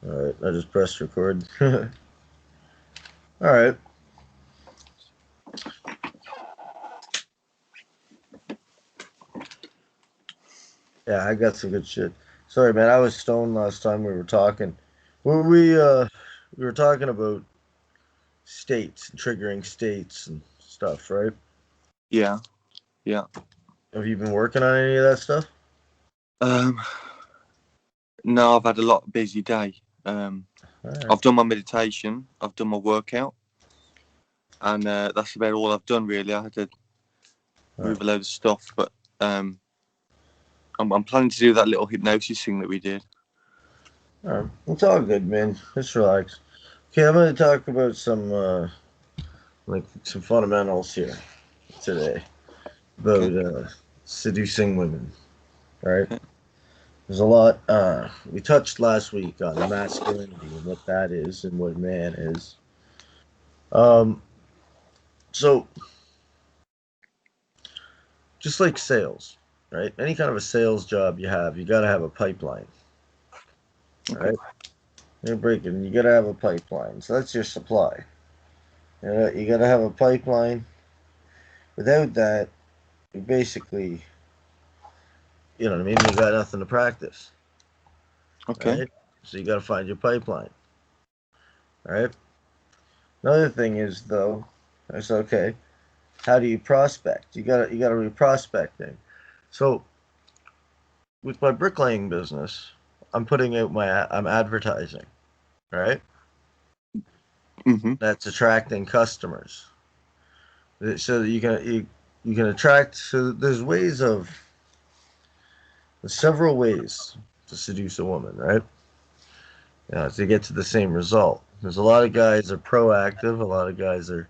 All right, I just pressed record. All right. Yeah, I got some good shit. Sorry, man. I was stoned last time we were talking. We were talking about states, triggering states and stuff, right? Yeah, yeah. Have you been working on any of that stuff? Um, no, I've had a lot busy day. All right. I've done my meditation, I've done my workout, and that's about all I've done really. I had to All right. move a load of stuff, but um, I'm planning to do that little hypnosis thing that we did. All right. It's all good, man. Just relax. Okay, I'm gonna talk about some fundamentals here today Okay, about seducing women. All right. okay, There's a lot. We touched last week on masculinity and what that is and what man is. Um, so just like sales, right? Any kind of a sales job you got to have a pipeline, okay. right? You're breaking, you got to have a pipeline. So that's your supply. You got to have a pipeline. Without that, you basically, you know what I mean? You got nothing to practice, Okay. right? So you got to find your pipeline, right? Another thing is though, it's okay. How do you prospect? You got to be prospecting. So with my bricklaying business, I'm advertising, right? Mhm. That's attracting customers. So that you can attract. So there's several ways to seduce a woman, right? To get to the same result. There's a lot of guys are proactive. A lot of guys are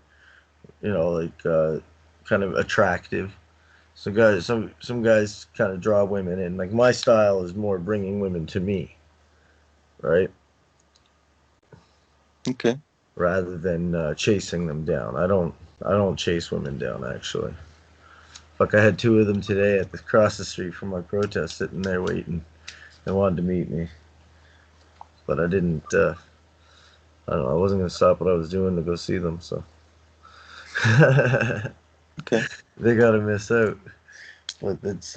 kind of attractive. Some guys kind of draw women in. Like my style is more bringing women to me, right? Okay. Rather than chasing them down. I don't chase women down actually. Fuck, I had two of them today at the across the street from my protest, sitting there waiting. They wanted to meet me, but I didn't. I don't know. I wasn't gonna stop what I was doing to go see them, so Okay. they gotta miss out. But it's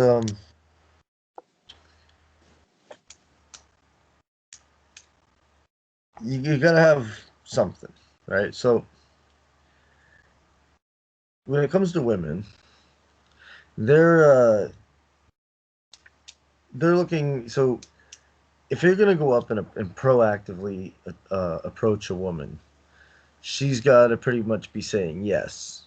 you gotta have something, right? So when it comes to women, they're uh, they're looking. So if you're gonna go up and proactively approach a woman, she's got to pretty much be saying yes.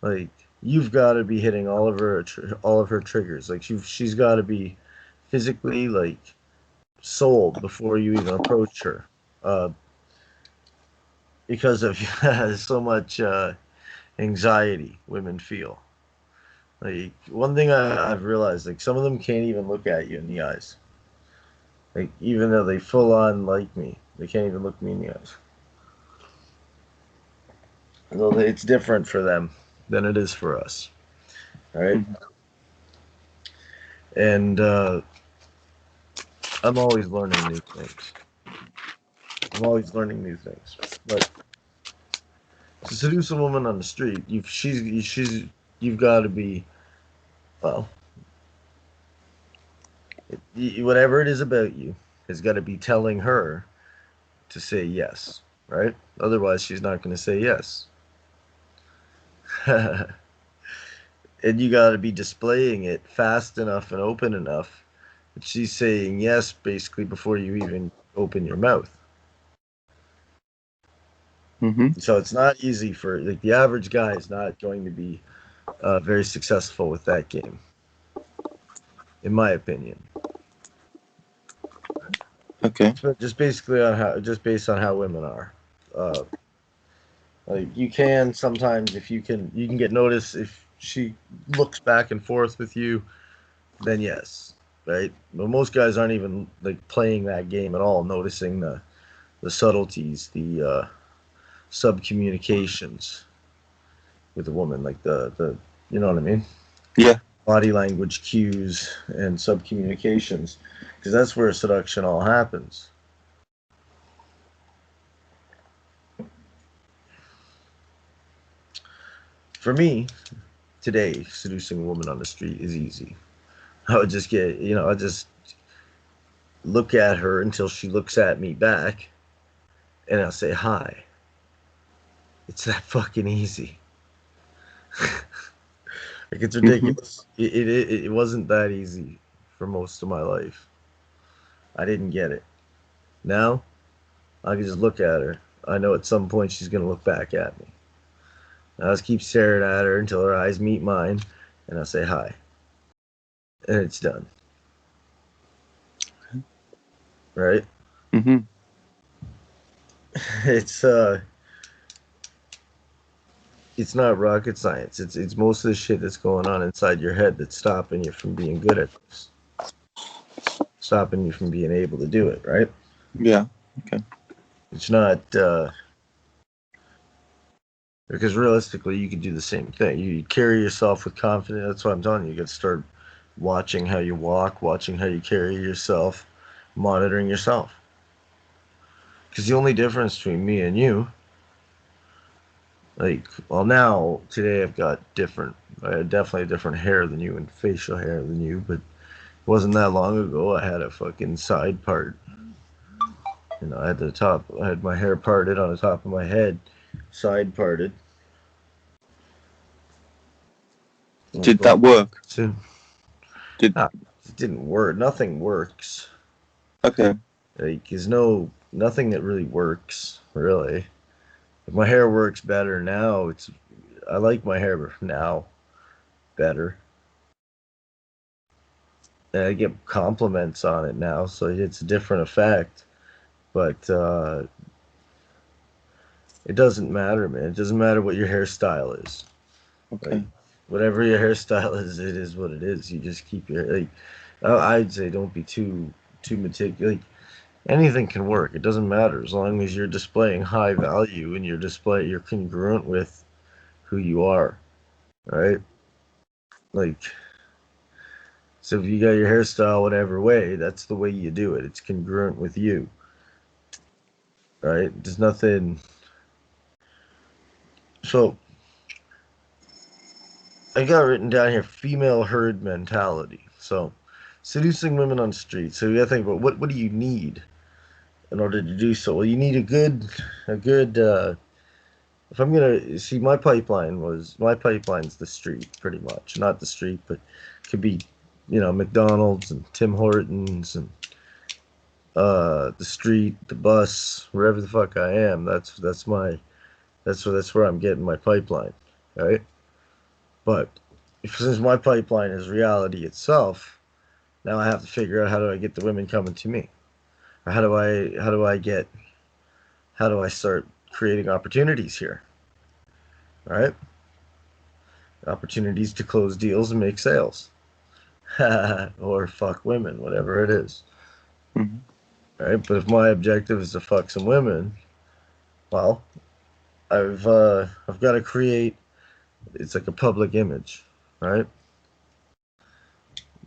Like you've got to be hitting all of her triggers. Like she's got to be physically like sold before you even approach her, uh, because of so much anxiety women feel. Like one thing I've realized, like some of them can't even look at you in the eyes. Like even though they full on like me, they can't even look me in the eyes. So it's different for them than it is for us, right? Mhm. And I'm always learning new things. I'm always learning new things. But to seduce a woman on the street, you've got to be well, whatever it is about you has got to be telling her to say yes, right? Otherwise, she's not going to say yes. And you got to be displaying it fast enough and open enough that she's saying yes basically before you even open your mouth. Mhm. So it's not easy for like the average guy is not going to be very successful with that game, in my opinion. Okay. Just basically just based on how women are. Uh, like you can sometimes if you can get noticed if she looks back and forth with you, then yes, right. But most guys aren't even like playing that game at all, noticing the subtleties, the sub communications with a woman, like the you know what I mean, Yeah. body language cues and sub communications, because that's where seduction all happens. For me, today, seducing a woman on the street is easy. I would just get, I just look at her until she looks at me back, and I'll say hi. It's that fucking easy. Like it's Hmm. ridiculous. It wasn't that easy for most of my life. I didn't get it. Now I can just look at her. I know at some point she's gonna look back at me. I just keep staring at her until her eyes meet mine, and I say hi, and it's done. Right? Hmm. It's it's not rocket science. It's most of the shit that's going on inside your head that's stopping you from being good at this, stopping you from being able to do it. Right? Yeah. Okay. It's not because realistically, you could do the same thing. You carry yourself with confidence. That's what I'm telling you. You got to start watching how you walk, watching how you carry yourself, monitoring yourself. Because the only difference between me and you, like, well, now today I've got different. I had definitely different hair than you and facial hair than you, but it wasn't that long ago. I had a fucking side part. I had the top. I had my hair parted on the top of my head, side parted. I was Did going that work? to. Did Ah, it didn't work. Nothing works. Okay. Like, there's nothing that really works. Really, if my hair works better now, I like my hair now better. And I get compliments on it now, so it's a different effect. But it doesn't matter, man. It doesn't matter what your hairstyle is. Like, Okay. whatever your hairstyle is, it is what it is. You just keep your like. I'd say don't be too meticulous. Like, anything can work. It doesn't matter as long as you're displaying high value and you're congruent with who you are, right? Like, so if you got your hairstyle whatever way, that's the way you do it. It's congruent with you, right? There's nothing. So I got written down here female herd mentality. So seducing women on the street. So you gotta think about what do you need in order to do so? Well, you need a good if I'm gonna see my pipeline's the street pretty much. Not the street, but it could be, McDonald's and Tim Hortons and the street, the bus, wherever the fuck I am. That's where I'm getting my pipeline. Right? But since my pipeline is reality itself, now I have to figure out how do I get the women coming to me? Or how do I start creating opportunities here? Right? Opportunities to close deals and make sales. Or fuck women, whatever it is. Hmm. Right? But if my objective is to fuck some women, well, I've got to create. It's like a public image, right?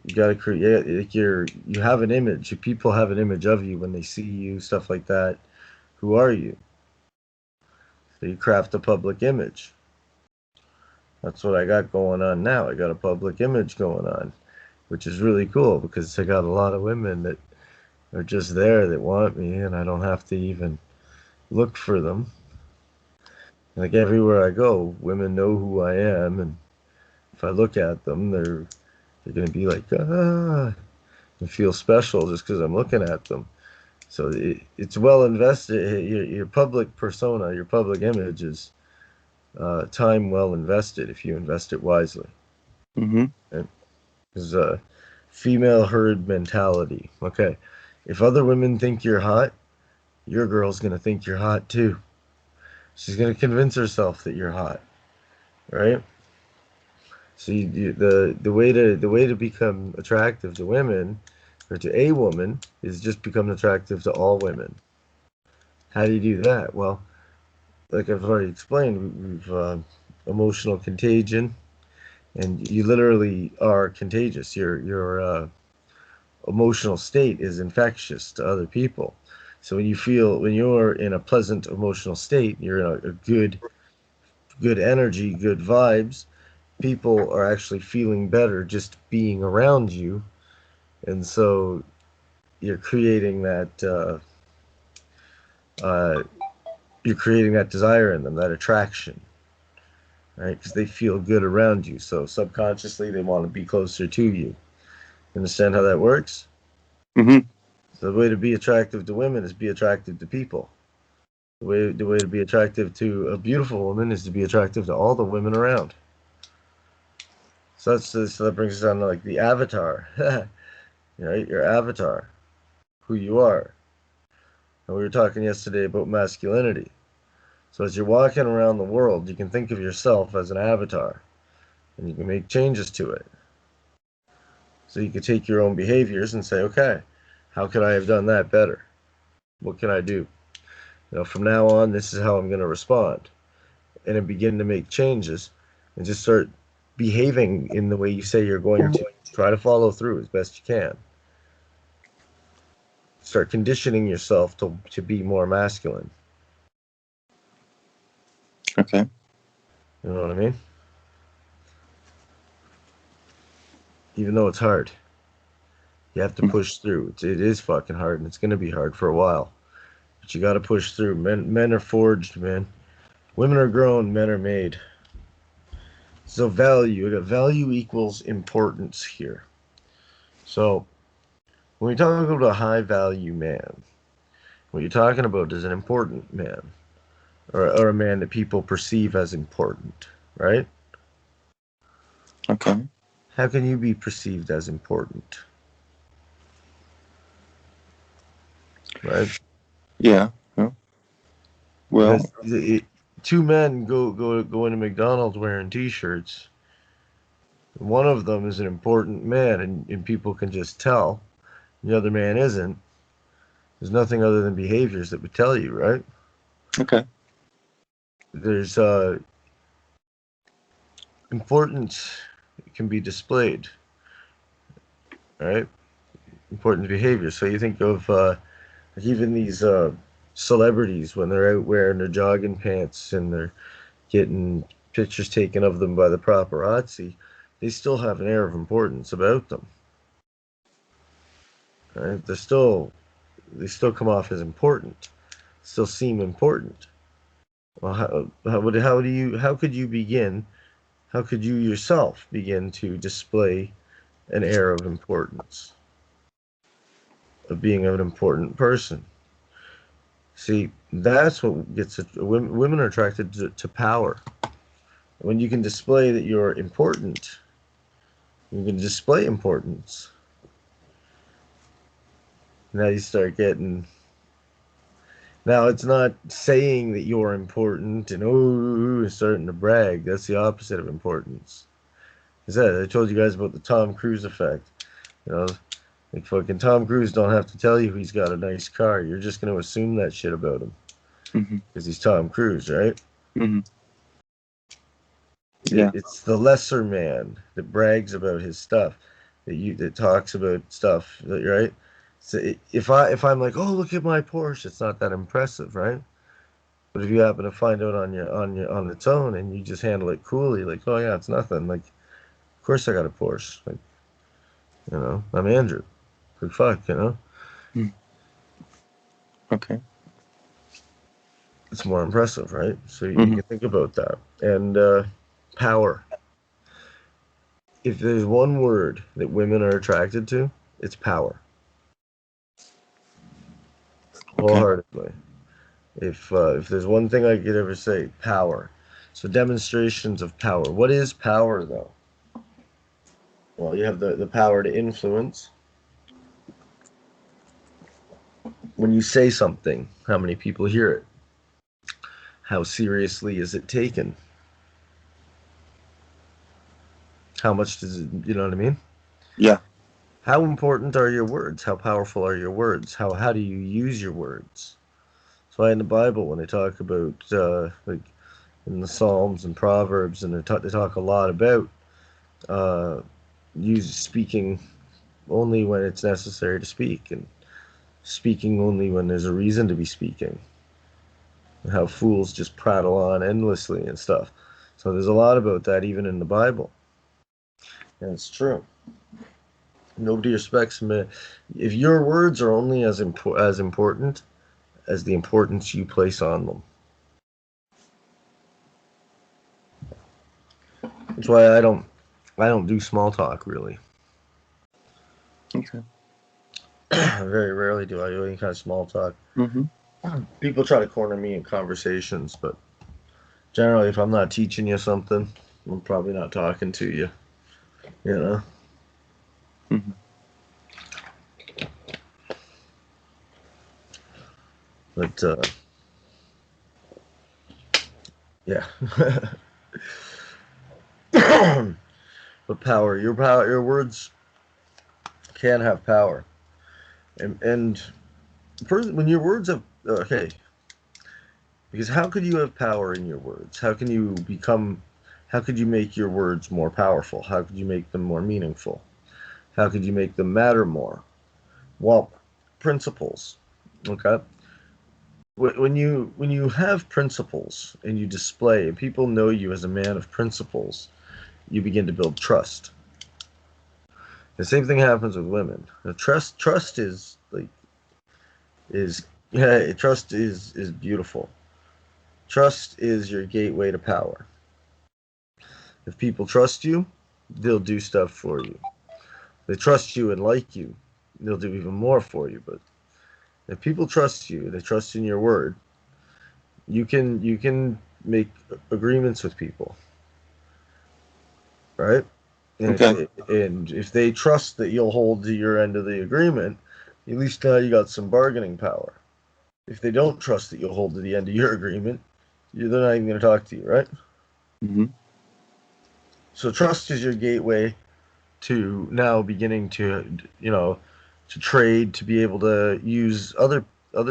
You got to create. Like you have an image. People have an image of you when they see you, stuff like that. Who are you? So you craft a public image. That's what I got going on now. I got a public image going on, which is really cool because I got a lot of women that are just there that want me, and I don't have to even look for them. Like everywhere I go, women know who I am, and if I look at them, they're gonna be like, and feel special just because I'm looking at them. So it's well invested. Your public persona, your public image is time well invested if you invest it wisely. Hmm. And because female herd mentality. Okay, if other women think you're hot, your girl's gonna think you're hot too. She's gonna convince herself that you're hot, right? So the way to become attractive to women or to a woman is just become attractive to all women. How do you do that? Well, like I've already explained, we've emotional contagion, and you literally are contagious. Your emotional state is infectious to other people. So when you're in a pleasant emotional state, you're in a good good energy, good vibes, people are actually feeling better just being around you, and so you're creating that uh, you're creating that desire in them, that attraction, right? Because they feel good around you, so subconsciously they want to be closer to you. Understand how that works? Mm-hmm. So the way to be attractive to women is be attractive to people. The way to be attractive to a beautiful woman is to be attractive to all the women around. So that brings us down to like the avatar, right? Your avatar, who you are. And we were talking yesterday about masculinity. So as you're walking around the world, you can think of yourself as an avatar, and you can make changes to it. So you can take your own behaviors and say, okay, how could I have done that better? What can I do? From now on, this is how I'm going to respond, and then begin to make changes, and just start behaving in the way you say you're going to. Try to follow through as best you can. Start conditioning yourself to be more masculine. Okay. You know what I mean? Even though it's hard, you have to push through. It is fucking hard, and it's going to be hard for a while. But you got to push through. Men are forged, man. Women are grown, men are made. So value equals importance here. So when we talk about a high value man, what you're talking about is an important man, or a man that people perceive as important, right? Okay. How can you be perceived as important, right? Yeah. Yeah. Well. Because two men go into McDonald's wearing T-shirts. One of them is an important man, and people can just tell. The other man isn't. There's nothing other than behaviors that would tell you, right? Okay. There's importance can be displayed, right? Important behavior. So you think of like even these celebrities when they're out wearing their jogging pants and they're getting pictures taken of them by the paparazzi, they still have an air of importance about them, right? They still come off as important, still seem important. Well, how could you yourself begin to display an air of importance, of being an important person? See, that's what gets it. Women are attracted to power. When you can display that you're important, you can display importance. Now you start getting. Now it's not saying that you're important and starting to brag. That's the opposite of importance. I told you guys about the Tom Cruise effect. You know, like fucking Tom Cruise don't have to tell you he's got a nice car. You're just going to assume that shit about him Mm-hmm. because he's Tom Cruise, right? Mm-hmm. Yeah. It's the lesser man that brags about his stuff, that talks about stuff, right? So if I'm like, oh, look at my Porsche, it's not that impressive, right? But if you happen to find out on its own and you just handle it coolly, like, oh yeah, it's nothing. Like, of course I got a Porsche. Like, I'm Andrew. Like, fuck. Mm. Okay. It's more impressive, right? So you Mm-hmm. can think about that. And power. If there's one word that women are attracted to, it's power. Okay. Wholeheartedly. If there's one thing I could ever say, power. So demonstrations of power. What is power, though? Well, you have the power to influence. When you say something, how many people hear it? How seriously is it taken? How much does it, you know what I mean? Yeah. How important are your words? How powerful are your words? How do you use your words? That's why in the Bible, when they talk about, like in the Psalms and Proverbs, and they talk a lot about uh, use speaking only when it's necessary to speak, and speaking only when there's a reason to be speaking. And how fools just prattle on endlessly and stuff. So there's a lot about that even in the Bible, and it's true. Nobody respects men. If your words are only as important as the importance you place on them. That's why I don't do small talk really. Okay. Very rarely do I do any kind of small talk. Mm-hmm. People try to corner me in conversations, but generally, if I'm not teaching you something, I'm probably not talking to you. You know. Mm-hmm. But yeah. But your words can have power, and when your words have okay, because how could you have power in your words? How could you make your words more powerful? How could you make them more meaningful? How could you make them matter more? Well, principles. Okay. When you have principles and you display, and people know you as a man of principles, you begin to build trust. The same thing happens with women. The trust is like is yeah, trust is beautiful. Trust is your gateway to power. If people trust you, they'll do stuff for you. They trust you and like you, they'll do even more for you. But if people trust you, they trust in your word, you can make agreements with people, right? And Okay. if they trust that you'll hold to your end of the agreement, at least now you got some bargaining power. If they don't trust that you'll hold to the end of your agreement, they're not even going to talk to you, right? Mm-hmm. So trust is your gateway to now beginning to trade, to be able to use other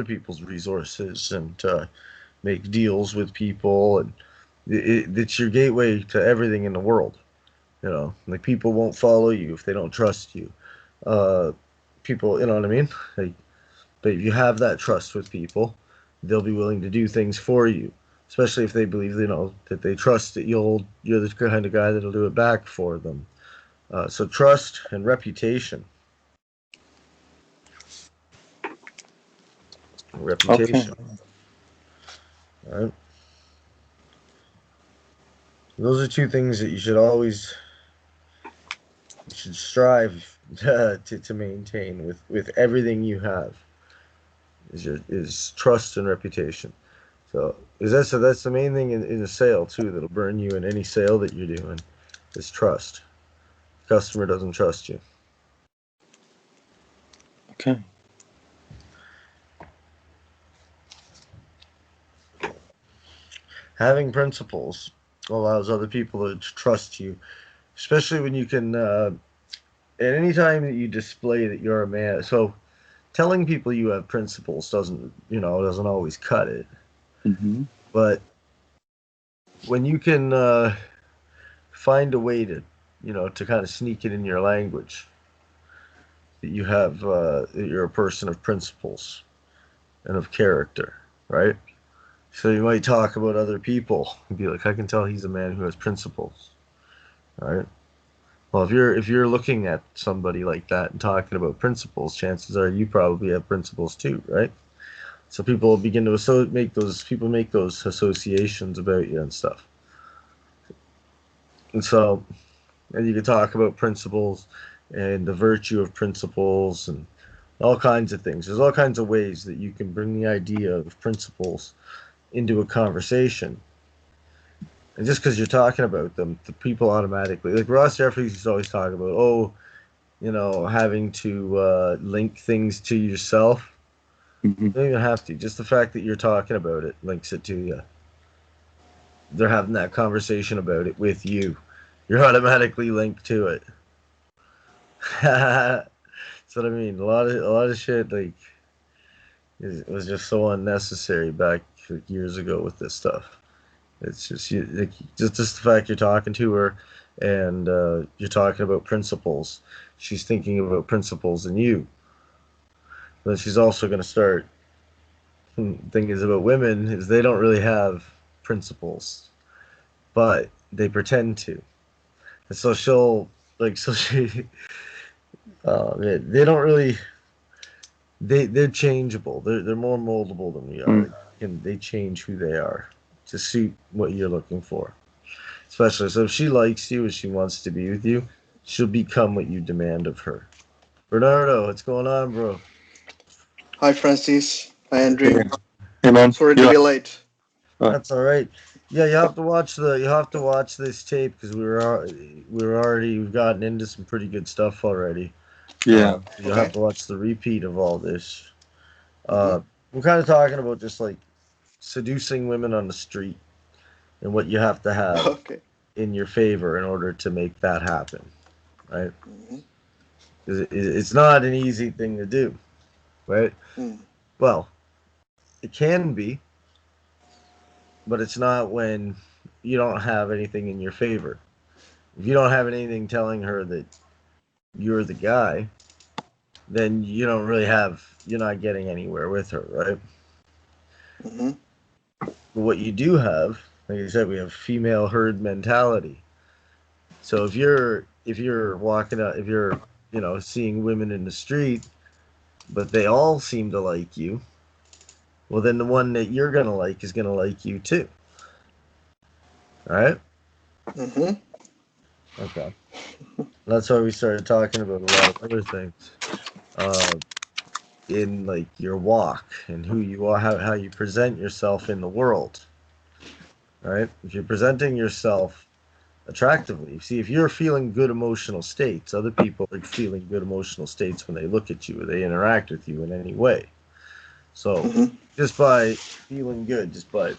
people's resources and make deals with people, and it's your gateway to everything in the world. Like people won't follow you if they don't trust you. Uh, People, you know what I mean? Like, but if you have that trust with people, they'll be willing to do things for you, especially if they believe, that they trust that you're the kind of guy that'll do it back for them. So trust and reputation. Okay. Reputation. All right. Those are two things that you should strive to maintain with everything you have is trust and reputation. So that's the main thing in a sale too that'll burn you in any sale that you're doing is trust. The customer doesn't trust you. Okay. Having principles allows other people to trust you, especially when you can. At any time that you display that you're a man, so telling people you have principles doesn't always cut it. Mm-hmm. But when you can find a way to kind of sneak it in your language that that you're a person of principles and of character, right? So you might talk about other people and be like, I can tell he's a man who has principles, right? Well, if you're looking at somebody like that and talking about principles, chances are you probably have principles too, right? So people begin to make those associations about you and stuff. And so, and you can talk about principles and the virtue of principles and all kinds of things. There's all kinds of ways that you can bring the idea of principles into a conversation. And just because you're talking about them, the people automatically, like Ross Jeffries used to always talk about, having to link things to yourself. Mm-hmm. You don't even have to. Just the fact that you're talking about it links it to you. They're having that conversation about it with you. You're automatically linked to it. That's what I mean. A lot of shit was just so unnecessary back years ago with this stuff. It's just just the fact you're talking to her, and you're talking about principles. She's thinking about principles in you. Then she's also going to start thing is about women is they don't really have principles, but they pretend to. And so she'll like so she they don't really they're changeable. They're more moldable than we are. Mm. They change who they are to suit what you're looking for. Especially so if she likes you and she wants to be with you, she'll become what you demand of her. Bernardo, what's going on, bro? Hi, Francis. Hi, Andrew. Hey, hey man, Sorry to you're be late. right. That's all right. Yeah, you have to watch this tape because we've gotten into some pretty good stuff already. Yeah. You'll have Okay. to watch the repeat of all this. Mm-hmm. We're kind of talking about just like seducing women on the street and what you have to have Okay. in your favor in order to make that happen, right? Mm-hmm. 'Cause it's not an easy thing to do, right? Mm. Well, it can be, but it's not when you don't have anything in your favor. If you don't have anything telling her that you're the guy, then you're not getting anywhere with her, right? Mm-hmm. But what you do have, like I said, we have female herd mentality. So if you're walking out, if you're seeing women in the street, but they all seem to like you, well then the one that you're gonna like is gonna like you too. All right? Mm-hmm. Okay. That's why we started talking about a lot of other things. Uh, in like your walk and who you are, how you present yourself in the world, right? If you're presenting yourself attractively, see, if you're feeling good emotional states, other people are feeling good emotional states when they look at you or they interact with you in any way. So Mm-hmm. just by feeling good, just by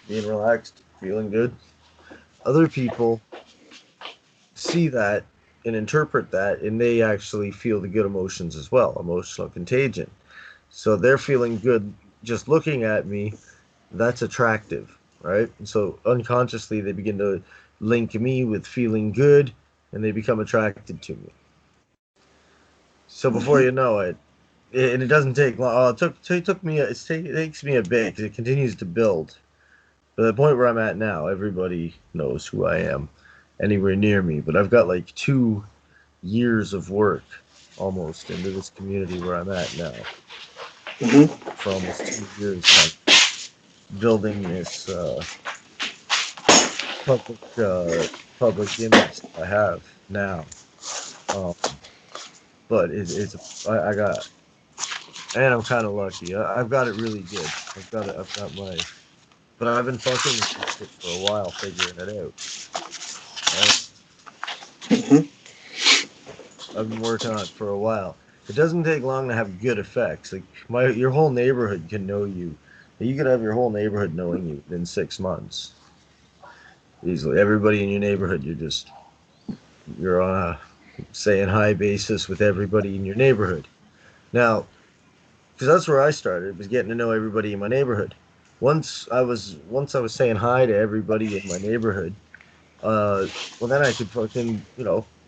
being relaxed, feeling good, other people see that and interpret that and they actually feel the good emotions as well, emotional contagion. So they're feeling good just looking at me. That's attractive, right? And so unconsciously they begin to link me with feeling good and they become attracted to me. So before Mm-hmm. you know it, and it doesn't take long. Oh, it took me. It takes me a bit because it continues to build. But the point where I'm at now, everybody knows who I am, anywhere near me. But I've got like 2 years of work almost into this community where I'm at now. Mm-hmm. For almost 2 years, kind of building this public public image that I have now. Um, but I got and I'm kind of lucky. I've got it really good. I've got my but I've been fucking with this shit for a while, figuring it out. Right? Mm-hmm. I've been working on it for a while. It doesn't take long to have good effects. Like your whole neighborhood can know you. You could have your whole neighborhood knowing you within 6 months easily. Everybody in your neighborhood, you're on a saying hi basis with everybody in your neighborhood. Now, because that's where I started was getting to know everybody in my neighborhood. Once I was saying hi to everybody in my neighborhood. Well then I could fucking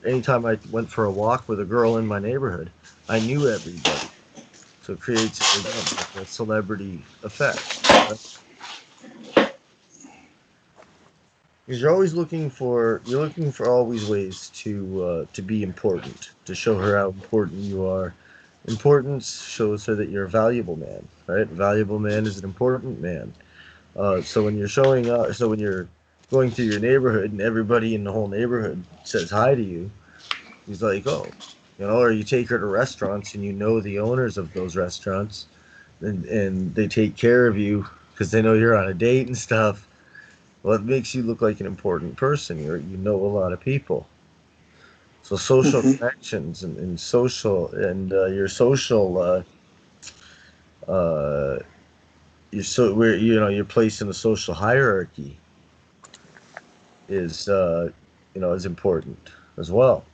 anytime I went for a walk with a girl in my neighborhood, I knew everybody. So it creates again like a celebrity effect. Right? Because you're looking for always ways to be important, to show her how important you are. Importance shows her that you're a valuable man, right? A valuable man is an important man. So when you're showing up, so when you're going through your neighborhood and everybody in the whole neighborhood says hi to you, he's like, oh, or you take her to restaurants and you know the owners of those restaurants, and they take care of you because they know you're on a date and stuff. Well, it makes you look like an important person. You know a lot of people. So social Mm-hmm. connections and social and uh, where your place in the social hierarchy is is important as well.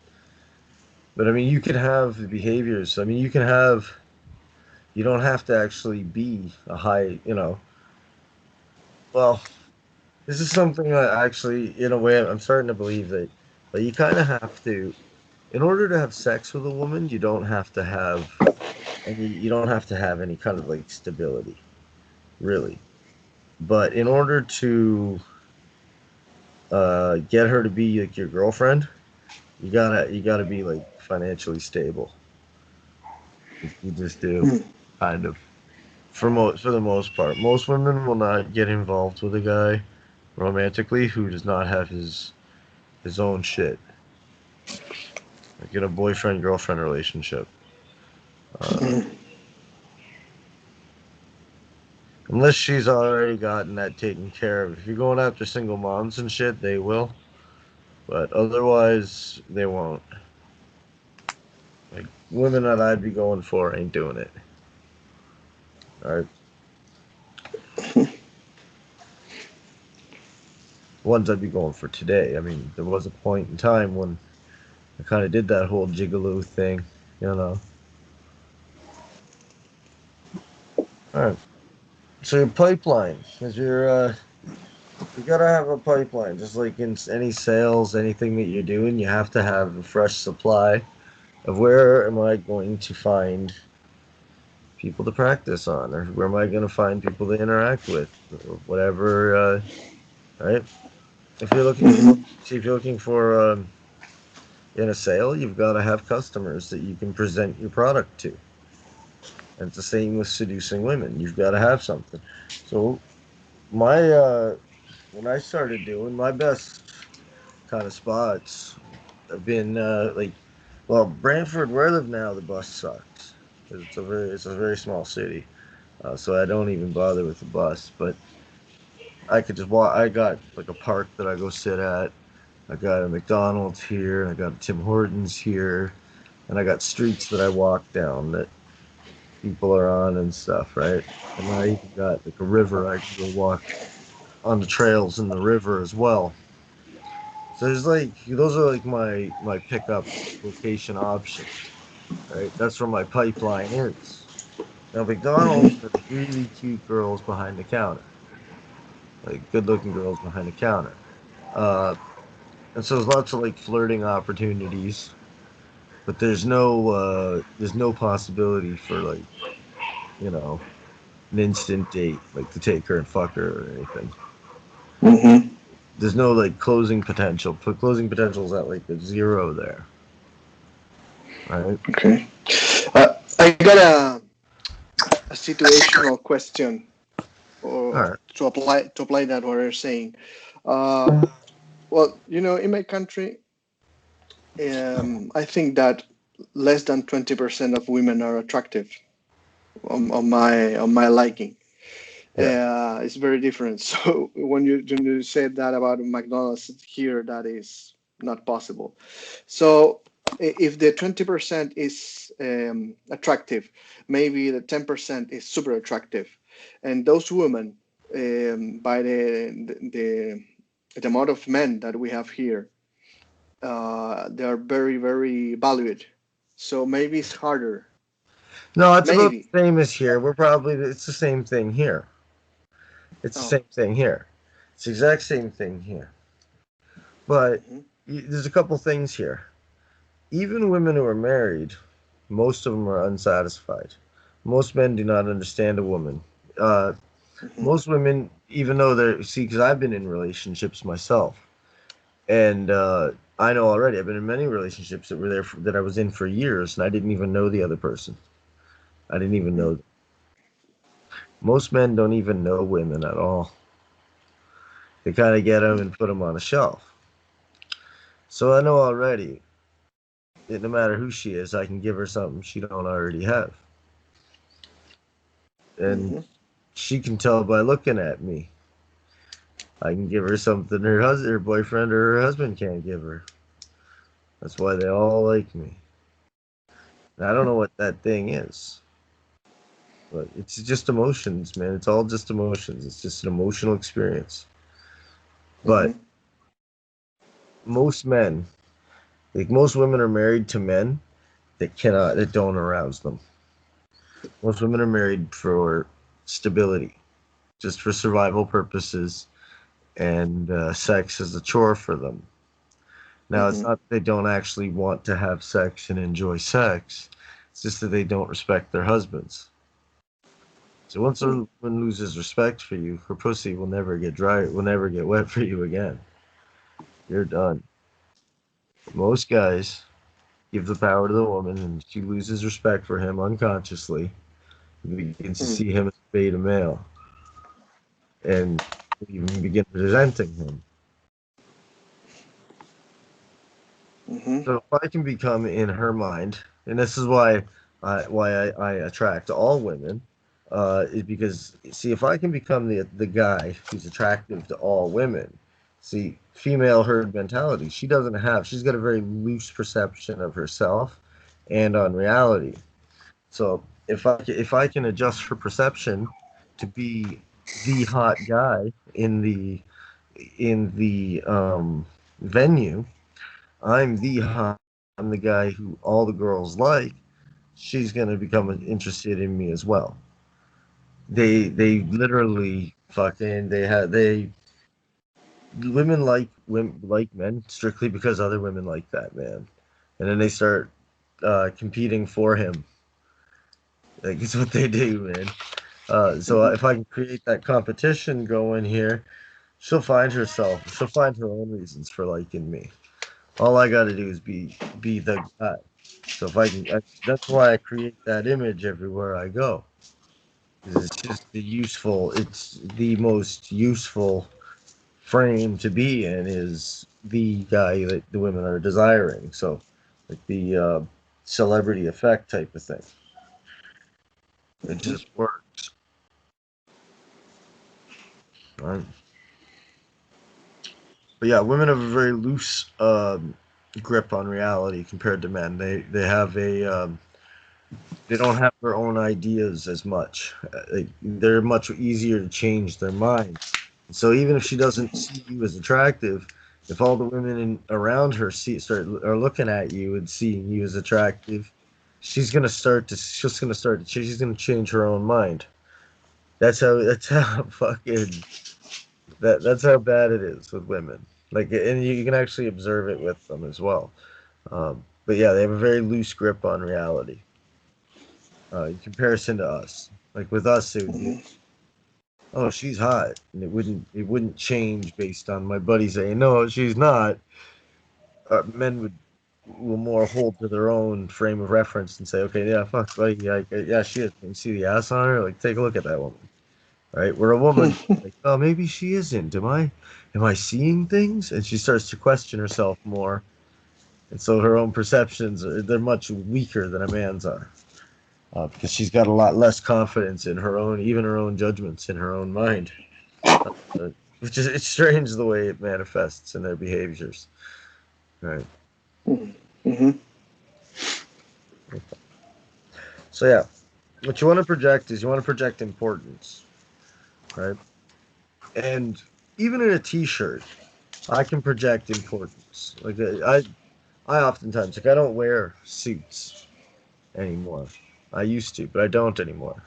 But I mean, you can have the behaviors. I mean, you don't have to actually be a high. Well, this is something that actually, in a way, I'm starting to believe that, you kind of have to, in order to have sex with a woman, you don't have to have any kind of like stability, really. But in order to get her to be like your girlfriend, you gotta be like financially stable. You just do, Mm. kind of. For the most part, most women will not get involved with a guy romantically who does not have his own shit, like in a boyfriend girlfriend relationship. Uh, Mm. unless she's already gotten that taken care of. If you're going after single moms and shit, they will, but otherwise they won't. Like women that I'd be going for ain't doing it. All right, ones I'd be going for today. I mean, there was a point in time when I kind of did that whole gigolo thing, you know. All right. So your pipeline is you gotta have a pipeline, just like in any sales, anything that you're doing, you have to have a fresh supply of where am I going to find people to practice on, or where am I going to find people to interact with, or whatever. Right? If you're looking for, Mhm. see, if you're looking for in a sale, you've got to have customers that you can present your product to. And it's the same with seducing women. You've got to have something. So my when I started doing my best kind of spots have been like, well, Brantford, where I live now, the bus sucks. It's a very small city, so I don't even bother with the bus. But I could just walk. I got like a park that I go sit at. I got a McDonald's here, and I got a Tim Hortons here, and I got streets that I walk down that people are on and stuff, right? And I even got like a river I can go walk on the trails in the river as well. So there's like those are like my pickup location options, right? That's where my pipeline is. Now McDonald's Mhm. has really cute girls behind the counter, like good looking girls behind the counter. Uh, and so there's lots of like flirting opportunities, but there's no possibility for like, you know, an instant date, like to take her and fuck her or anything. Mhm. There's no like closing potential. Put closing potential is at like a zero there, right? Okay. I got a situational question, All or right. to apply that what you're saying. Uh, well, in my country, I think that less than 20% of women are attractive on my liking. Yeah. It's very different. So when you said that about McDonald's here, that is not possible. So if the 20% is attractive, maybe the 10% is super attractive, and those women, by the amount of men that we have here, they are very very valued. So maybe it's harder. No, it's about Maybe. the same as here. It's the same thing here. It's the Oh. same thing here. It's the exact same thing here. But Hmm. there's a couple things here. Even women who are married, most of them are unsatisfied. Most men do not understand a woman. Uh, Hmm. most women, even though because I've been in relationships myself, and I know already. I've been in many relationships that I was in for years, and I didn't even know the other person. I didn't even know. Most men don't even know women at all. They kind of get them and put them on a shelf. So I know already that no matter who she is, I can give her something she don't already have, and Hmm. she can tell by looking at me. I can give her something her boyfriend, or her husband can't give her. That's why they all like me. And I don't know what that thing is, but it's just emotions, man. It's all just emotions. It's just an emotional experience. But Hmm. most men, like most women, are married to men that don't arouse them. Most women are married for stability, just for survival purposes, and sex is a chore for them. Now, it's Hmm. not that they don't actually want to have sex and enjoy sex. It's just that they don't respect their husbands. So once a woman loses respect for you, her pussy will never get dry, will never get wet for you again. you're done. Most guys give the power to the woman, and she loses respect for him unconsciously. He begins to see him as a beta male, and even begin resenting him. Mm-hmm. So if I can become in her mind, and this is why I attract all women, is because see if I can become the guy who's attractive to all women. See, female herd mentality. She's got a very loose perception of herself and on reality. So if I can adjust her perception to be the hot guy in the venue, I'm the guy who all the girls like. She's gonna become interested in me as well. They literally fucking they women like women like men strictly because other women like that man, and then they start competing for him. Like it's what they do, man. So Mm-hmm. if I can create that competition going here, she'll find her own reasons for liking me. All I got to do is be the guy. So if that's why I create that image everywhere I go. 'Cause it's the most useful frame to be in is the guy that the women are desiring. So like the celebrity effect type of thing. It Mm-hmm. just works. Right? But yeah, women have a very loose grip on reality compared to men. They don't have their own ideas as much. They're much easier to change their mind. So even if she doesn't see you as attractive, if all the women around her are looking at you and seeing you as attractive, she's gonna change her own mind. That's how fucking that's how bad it is with women. Like, and you can actually observe it with them as well. But yeah, they have a very loose grip on reality. In comparison to us, like with us, it would be, oh, she's hot, and it wouldn't change based on my buddy saying, no, she's not. Men will more hold to their own frame of reference and say, okay, yeah, fuck, buddy, yeah, she is. You see the ass on her? Like, take a look at that woman, right? Where a woman, like, oh, maybe she isn't. Am I seeing things? And she starts to question herself more, and so her own perceptions they're much weaker than a man's are. Because she's got a lot less confidence in even her own judgments in her own mind. Uh, which is it's strange the way it manifests in their behaviors. Right. Mm-hmm. So yeah, what you want to project is you want to project importance, right? And even in a T-shirt, I can project importance. Like I oftentimes like I don't wear suits anymore. I used to, but I don't anymore.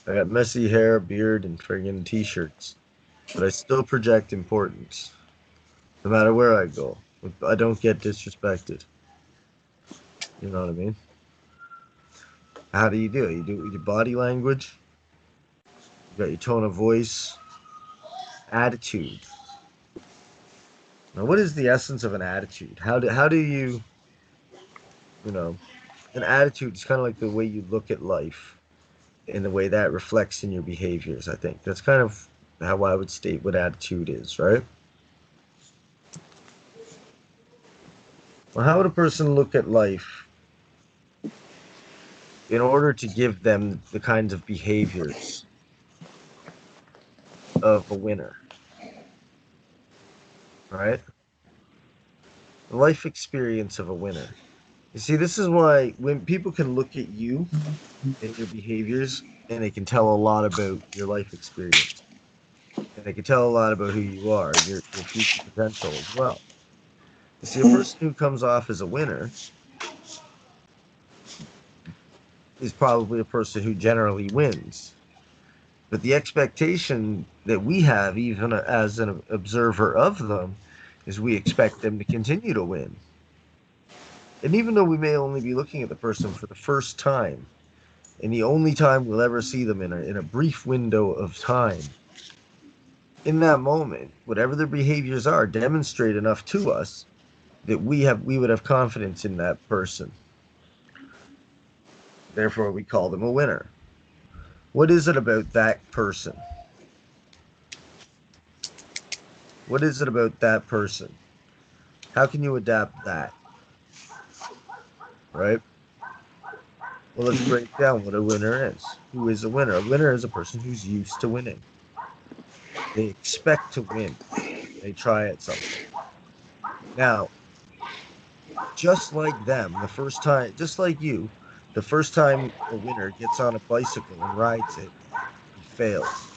I got messy hair, beard, and friggin' T-shirts, but I still project importance. No matter where I go. I don't get disrespected. You know what I mean? How do you do it? You do it with your body language, you got your tone of voice, attitude. Now, what is the essence of an attitude? How do you know, an attitude is kind of like the way you look at life and the way that reflects in your behaviors, I think. That's kind of how I would state what attitude is, right? Well, how would a person look at life in order to give them the kinds of behaviors of a winner, right? The life experience of a winner. You see, this is why when people can look at you and your behaviors and they can tell a lot about your life experience. And they can tell a lot about who you are and your future potential as well. You see, a person who comes off as a winner is probably a person who generally wins. But the expectation that we have, even as an observer of them, is we expect them to continue to win. And even though we may only be looking at the person for the first time, and the only time we'll ever see them in a brief window of time, in that moment, whatever their behaviors are, demonstrate enough to us that we would have confidence in that person. Therefore, we call them a winner. What is it about that person? What is it about that person? How can you adapt that? Right? Well, let's break down what a winner is. Who is a winner? A winner is a person who's used to winning. They expect to win. They try at something. Now, just like them, the first time, just like you, the first time a winner gets on a bicycle and rides it, he fails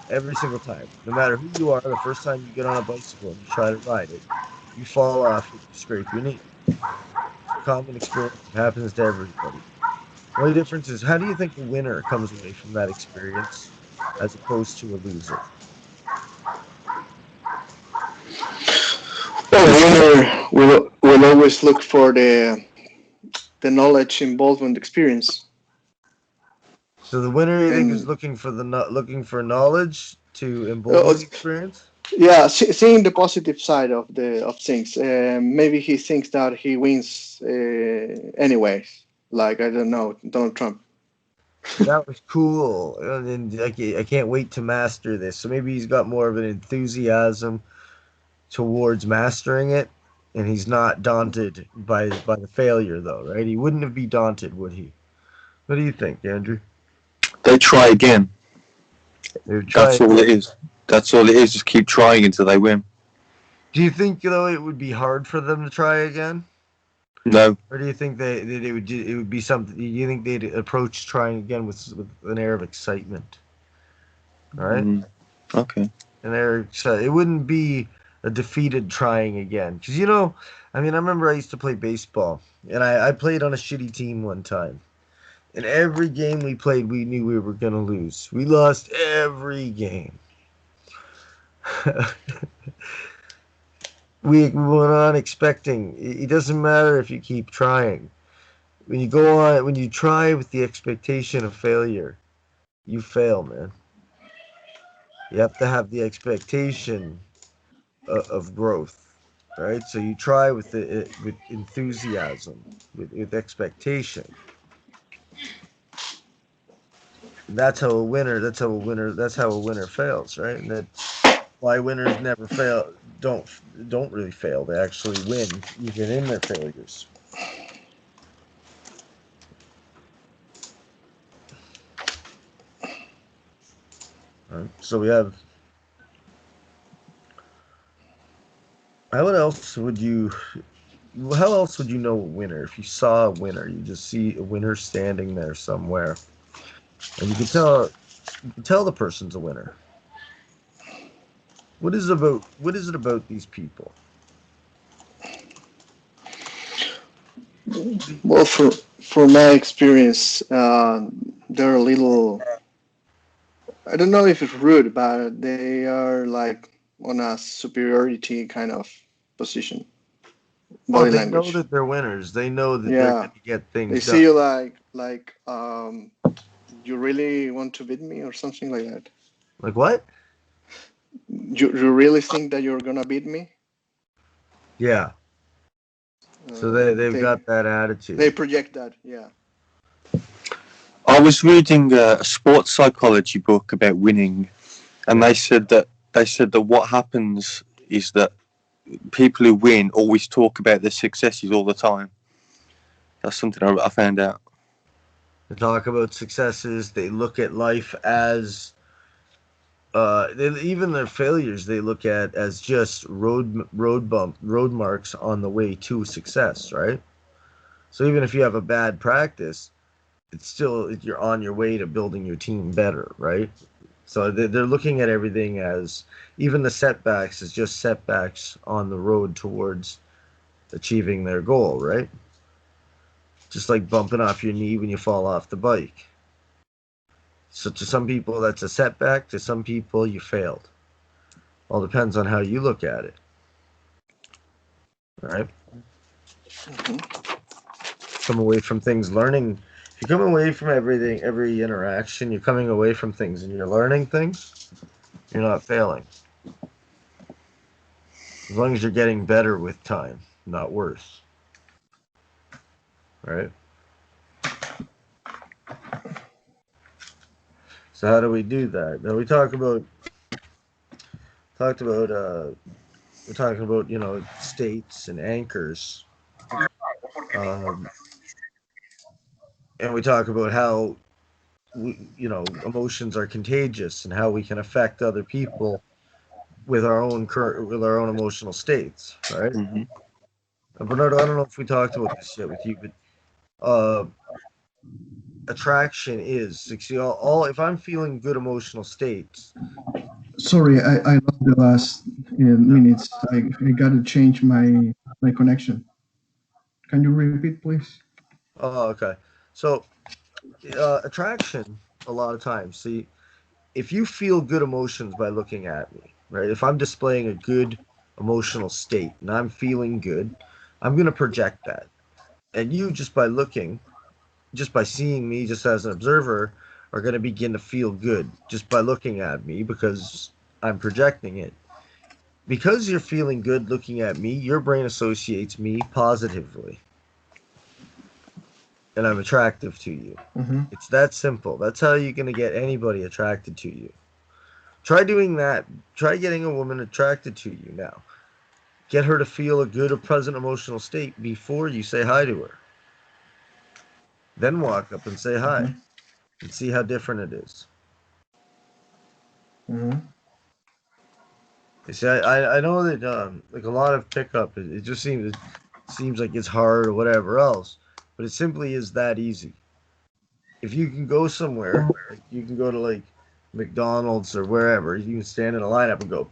every single time. No matter who you are, the first time you get on a bicycle and you try to ride it, you fall off and you scrape your knee. It's a common experience. It happens to everybody. The only difference is how do you think the winner comes away from that experience as opposed to a loser? Well, the winner will always look for the knowledge involved in the experience. So the winner, you think, is And looking for looking for knowledge to uh, embolden the experience? yeah, seeing the positive side of things. Maybe he thinks that he wins anyways. Like, I don't know, Donald Trump. That was cool, and I can't wait to master this. So maybe he's got more of an enthusiasm towards mastering it, and he's not daunted by the failure, though, right? He wouldn't be daunted, would he? What do you think, Andrew? They try again. They would try That's all again. it is. That's all it is. Just keep trying until they win. Do you think, it would be hard for them to try again? No, Or do you think it would be something? Do you think they'd approach trying again with an air of excitement? All right, okay. an air. It wouldn't be a defeated trying again, because I mean, I remember I used to play baseball, and I played on a shitty team one time. And every game we played, we knew we were gonna lose. We lost every game. We went on expecting. It doesn't matter if you keep trying. When you try with the expectation of failure, you fail, man. You have to have the expectation of growth, right? So you try with enthusiasm, with expectation. That's how a winner. That's how a winner. That's how a winner fails, right? And that's why winners never fail. Don't really fail. They actually win, even in their failures. Right? So we have. How else would you? How else would you know a winner? If you saw a winner, you just see a winner standing there somewhere, and you can tell the person's a winner. What is it about these people? Well, for my experience, they're a little. I don't know if it's rude, but they are like on a superiority kind of position. Oh, Body they know language. that they're winners. They know that they're Yeah, going to get they things see done. you like you really want to beat me or something like that. Like what? You really think that you're gonna beat me? Yeah. So they've They got that they attitude. project that. Yeah. I was reading a sports psychology book about winning, and Yeah. they said that what happens is that people who win always talk about their successes all the time. That's something I found out. They talk about successes. They look at life as even their failures they look at as just road marks on the way to success, right? So even if you have a bad practice, it's still you're on your way to building your team better, right? So they're looking at everything as even the setbacks as just setbacks on the road towards achieving their goal, right? Just like bumping off your knee when you fall off the bike. So to some people that's a setback, to some people you failed. All depends on how you look at it. All right. Hmm. Come away from things learning. If you come away from everything, every interaction, you're coming away from things and you're learning things, you're not failing. As long as you're getting better with time, not worse. Right? So how do we do that? Now we talked about we're talking about, states and anchors. Um, and we talk about how emotions are contagious and how we can affect other people with our own emotional states, right? Hmm. And Bernardo, I don't know if we talked about this yet with you, but uh, attraction is all. If I'm feeling good emotional states, Sorry, I lost the last minutes. I got to change my connection. Can you repeat, please? oh, okay. So attraction, a lot of times, see, if you feel good emotions by looking at me, right? If I'm displaying a good emotional state and I'm feeling good, I'm going to project that. And you, just by seeing me, just as an observer, are going to begin to feel good just by looking at me because I'm projecting it. Because you're feeling good looking at me, your brain associates me positively and I'm attractive to you. Mm-hmm. It's that simple. That's how you're going to get anybody attracted to you. Try doing that. Try getting a woman attracted to you now. Get her to feel a good or pleasant emotional state before you say hi to her. Then walk up and say hi Mm-hmm. and see how different it is. Mm-hmm. You see, I know that like a lot of pickup, it just seems like it's hard or whatever else, but it simply is that easy. If you can go somewhere, like you can go to like McDonald's or wherever, you can stand in a lineup and go,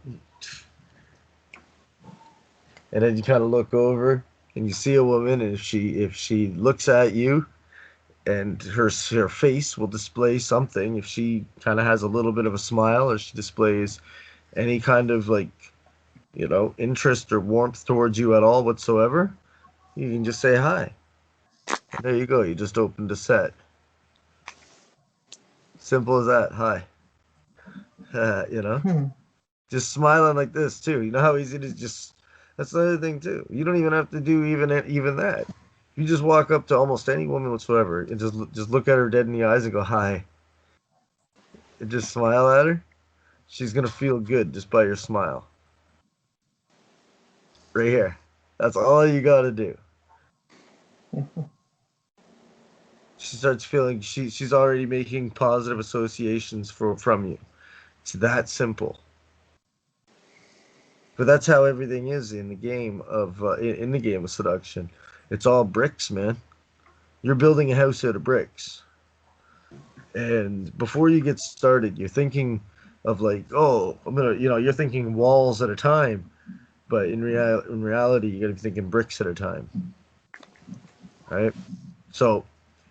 and then you kind of look over and you see a woman, and if she looks at you, and her face will display something. If she kind of has a little bit of a smile, or she displays any kind of like interest or warmth towards you at all whatsoever, you can just say hi. And there you go. You just opened a set. Simple as that. Hi. you know, Hmm. just smiling like this too. You know how easy it is. Just that's the other thing too. You don't even have to do even that. You just walk up to almost any woman whatsoever and just look at her dead in the eyes and go hi, and just smile at her. She's gonna feel good just by your smile. Right here. That's all you gotta do. She starts feeling she's already making positive associations from you. It's that simple. But that's how everything is in the game of in the game of seduction. It's all bricks, man. You're building a house out of bricks, and before you get started, you're thinking of like, oh, you're thinking walls at a time, but in reality, you got to be thinking bricks at a time, right? So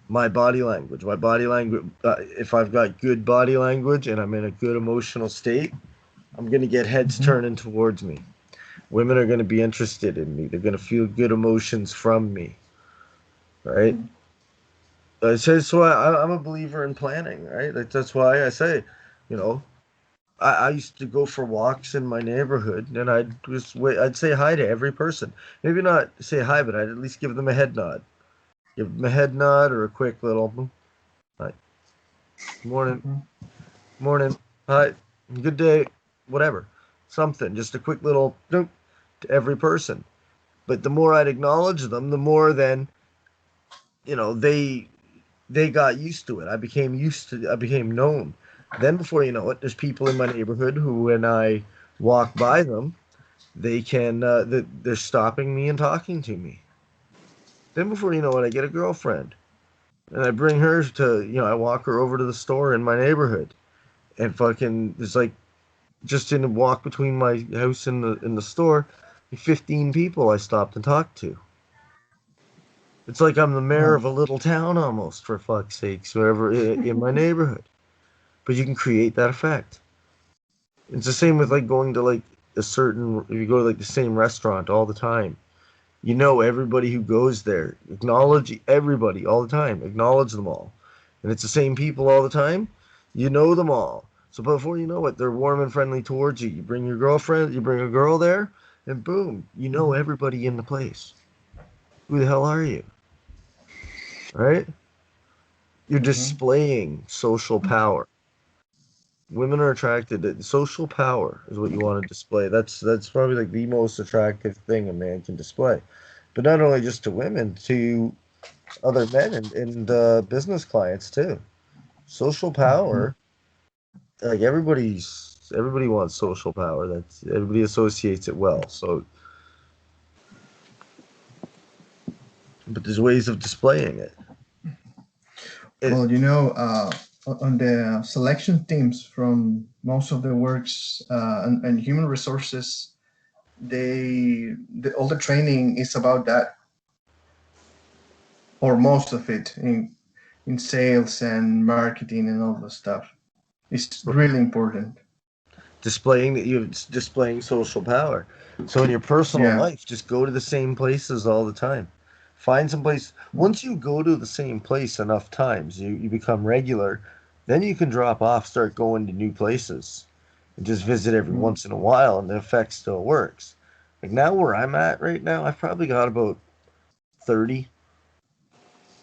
my body language, if I've got good body language and I'm in a good emotional state, I'm going to get heads Mm-hmm. turning towards me. Women are going to be interested in me. They're going to feel good emotions from me, right? That's why I'm a believer in planning, right? Like, that's why I say, you know, I used to go for walks in my neighborhood, and I'd say hi to every person. Maybe not say hi, but I'd at least give them a head nod. Give them a head nod or a quick little hi, morning, Mm-hmm. morning, hi, good day, whatever, something, just a quick little to every person. But the more I'd acknowledge them, the more then they got used to it. I became known. Then before you know it, there's people in my neighborhood who, when I walk by them, they're stopping me and talking to me. Then before you know it, I get a girlfriend, and I bring her to, I walk her over to the store in my neighborhood, and fucking, it's like just in a walk between my house and the store, 15 people I stopped and talked to. It's like I'm the mayor Wow. of a little town almost, for fuck's sakes, wherever in my neighborhood. But you can create that effect. It's the same with like going to like if you go to like the same restaurant all the time, You know everybody who goes there. Acknowledge everybody all the time. Acknowledge them all. And it's the same people all the time. You know them all. So before you know it, they're warm and friendly towards you. You bring your girlfriend, you bring a girl there, and boom, you know everybody in the place. Who the hell are you? Right? You're Mm-hmm. displaying social power. Women are attracted to social power is what you want to display. That's probably like the most attractive thing a man can display. But not only just to women, to other men and business clients too. Social Mm-hmm. power, like everybody wants social power. That's everybody associates it well. So, but there's ways of displaying it. It Well, on the selection teams from most of the works and human resources, all the training is about that, or most of it in sales and marketing and all the stuff. It's really important. displaying that you're displaying social power. So in your personal Yeah. life, just go to the same places all the time. Find some place. Once you go to the same place enough times, you become regular. Then you can drop off, start going to new places, and just visit every Mm. once in a while, and the effect still works. Like now, where I'm at right now, I've probably got about 30,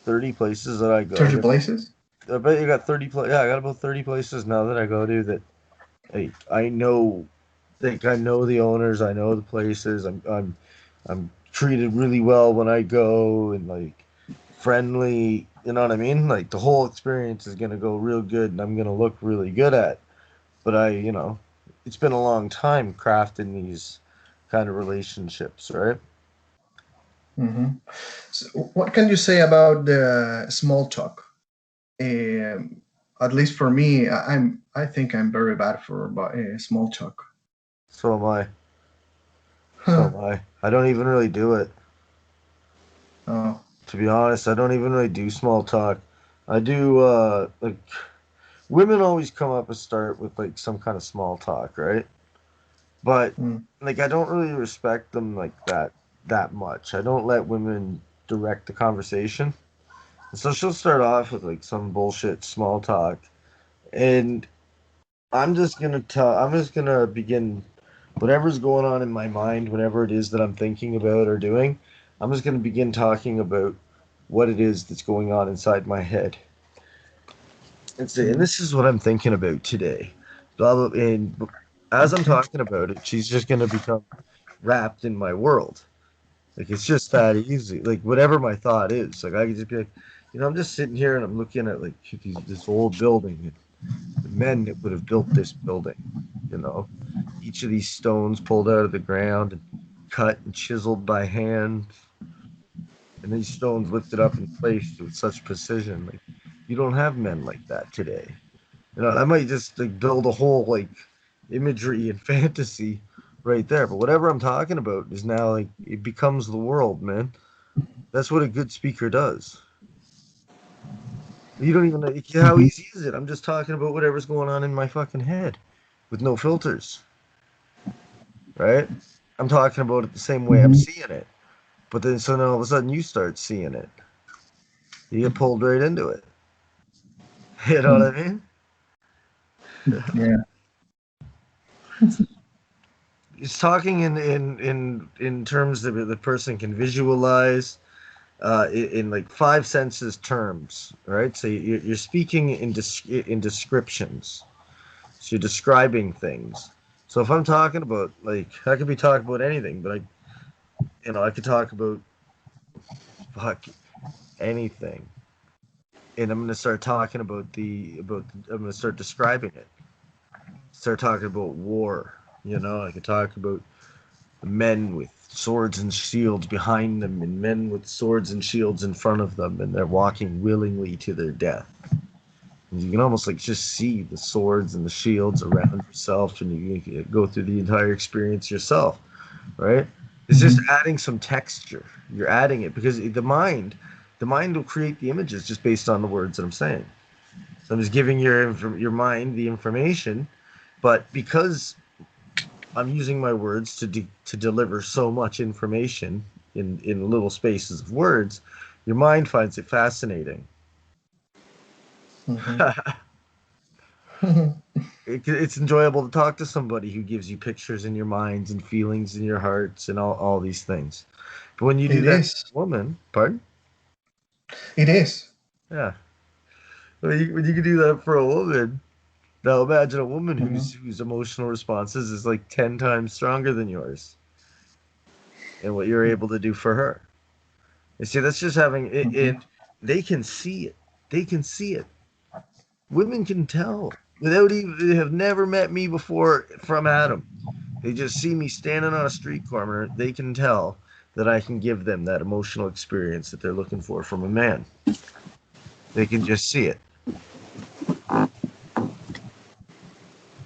30 places that I go 30 to. places? I bet you got 30 Yeah, I got about 30 places now that I go to that I know, think I know the owners, I know the places. I'm treated really well when I go and like friendly. You know what I mean? Like the whole experience is gonna go real good, and I'm gonna look really good at. But it's been a long time crafting these kind of relationships, right? Hmm. So what can you say about the small talk? Um, at least for me, I think I'm very bad for small talk. So am I. So Huh. am I. I don't even really do it. Oh. To be honest, I don't even really do small talk. I do like women always come up and start with like some kind of small talk, right? But Mm. like I don't really respect them like that much. I don't let women direct the conversation. So she'll start off with like some bullshit small talk, and I'm just gonna begin whatever's going on in my mind, whatever it is that I'm thinking about or doing. I'm just gonna begin talking about what it is that's going on inside my head. And Mm. this is what I'm thinking about today. Blah, blah, and as I'm Okay. talking about it, she's just gonna become wrapped in my world. Like it's just that easy. Like whatever my thought is, like I could just be like, I'm just sitting here and I'm looking at like this old building and the men that would have built this building. You know, each of these stones pulled out of the ground and cut and chiseled by hand, and these stones lifted up and placed with such precision. Like you don't have men like that today. I might just like build a whole like imagery and fantasy right there. But whatever I'm talking about is now like it becomes the world, man. That's what a good speaker does. You don't even know how Mhm. easy is it. I'm just talking about whatever's going on in my fucking head with no filters, right? I'm talking about it the same way I'm Mhm. seeing it. But then so then all of a sudden you start seeing it. You get pulled right into it. You know what I mean? Yeah. It's talking in terms that the person can visualize in like five senses terms, right? So you're speaking in descriptions. So you're describing things. So if I'm talking about like I could be talking about anything, but I could talk about fuck anything, and I'm gonna start talking I'm gonna start describing it. Start talking about war. I could talk about men with swords and shields behind them, and men with swords and shields in front of them, and they're walking willingly to their death. And you can almost like just see the swords and the shields around yourself, and you go through the entire experience yourself, right? It's just Mhm. adding some texture. You're adding it because the mind will create the images just based on the words that I'm saying. So I'm just giving your mind the information, but because I'm using my words to deliver so much information, in little spaces of words, your mind finds it fascinating. It's enjoyable to talk to somebody who gives you pictures in your minds and feelings in your hearts and all these things. But when you do It that, is. woman, pardon? It is. Yeah. When you can do that for a woman, now imagine a woman Mhm. whose emotional responses is like 10 times stronger than yours, and what you're able to do for her. You see, that's just having it, Mhm. and they can see it. They can see it. Women can tell without even they have never met me before from Adam. They just see me standing on a street corner. They can tell that I can give them that emotional experience that they're looking for from a man. They can just see it.